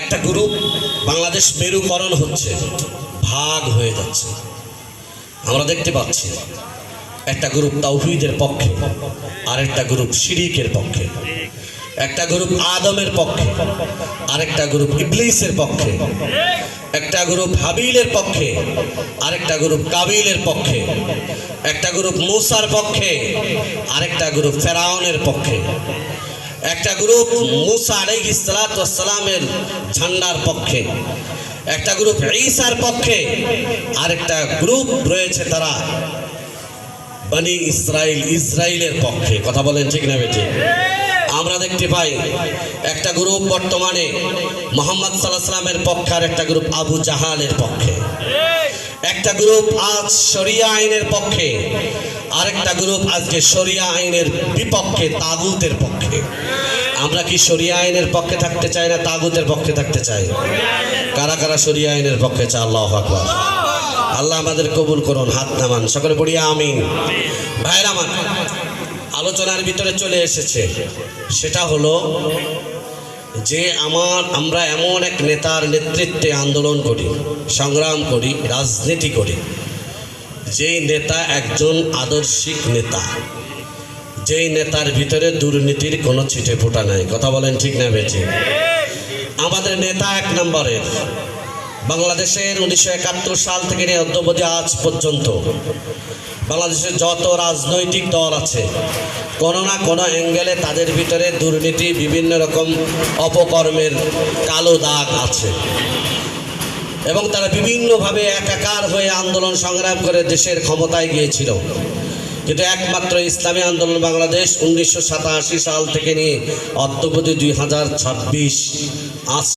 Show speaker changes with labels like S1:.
S1: একটা গ্রুপ বাংলাদেশ মেরুকরণ হচ্ছে, ভাগ হয়ে যাচ্ছে। আমরা দেখতে পাচ্ছি একটা গ্রুপ তাওহীদের পক্ষে, আরেকটা গ্রুপ শিরিকের পক্ষে, একটা গ্রুপ আদমের পক্ষে, আরেকটা গ্রুপ ইবলিসের পক্ষে, একটা গ্রুপ হাবিলের পক্ষে, আরেকটা গ্রুপ কাবিলের পক্ষে, একটা গ্রুপ মূসার পক্ষে, আরেকটা গ্রুপ ফেরাউনের পক্ষে, একটা গ্রুপ মূসা আলাইহিস সালাতু ওয়াস সালামের ঝান্ডার পক্ষে, একটা গ্রুপ ঈসার পক্ষে, আরেকটা গ্রুপ রয়েছে তারা বনি ইসরাইলের পক্ষে। কথা বলেন ঠিক না বেঠিক? আমরা দেখতে পাই একটা গ্রুপ বর্তমানে মুহাম্মদ সাল্লাল্লাহু আলাইহি সাল্লামের পক্ষে, আর একটা গ্রুপ আবু জাহালের পক্ষে, একটা গ্রুপ আজ শরিয়া আইনের পক্ষে, আরেকটা গ্রুপ আজকে শরিয়া আইনের বিপক্ষে, তাগুতের পক্ষে। আমরা কি শরিয়া আইনের পক্ষে থাকতে চাই না তাগুতের পক্ষে থাকতে চাই? কারা কারা শরিয়া আইনের পক্ষে চাই? আল্লাহু আকবার। আল্লাহ আমাদের কবুল করুন, হাত নামান, সকলে পড়ি আমিন। ভাইরা আমার, আলোচনার ভিতরে চলে এসেছে, সেটা হলো যে আমরা এমন এক নেতার নেতৃত্বে আন্দোলন করি, সংগ্রাম করি, রাজনীতি করি, যেই নেতা একজন আদর্শিক নেতা, যেই নেতার ভিতরে দুর্নীতির কোনো ছিটে ফোঁটা নাই। কথা বলেন ঠিক না বেঠিক? আমাদের নেতা এক নম্বরের। বাংলাদেশের 1971 সাল থেকে নিয়ে অদ্যাবধি আজ পর্যন্ত বাংলাদেশের যত রাজনৈতিক দল আছে, কোনো না কোনো অ্যাঙ্গেলে তাদের ভিতরে দুর্নীতি, বিভিন্ন রকম অপকর্মের কালো দাগ আছে, এবং তারা বিভিন্নভাবে একাকার হয়ে আন্দোলন সংগ্রাম করে দেশের ক্ষমতায় গিয়েছিল। কিন্তু একমাত্র ইসলামী আন্দোলন বাংলাদেশ 1987 সাল থেকে নিয়ে অদ্যাবধি 2026 আজ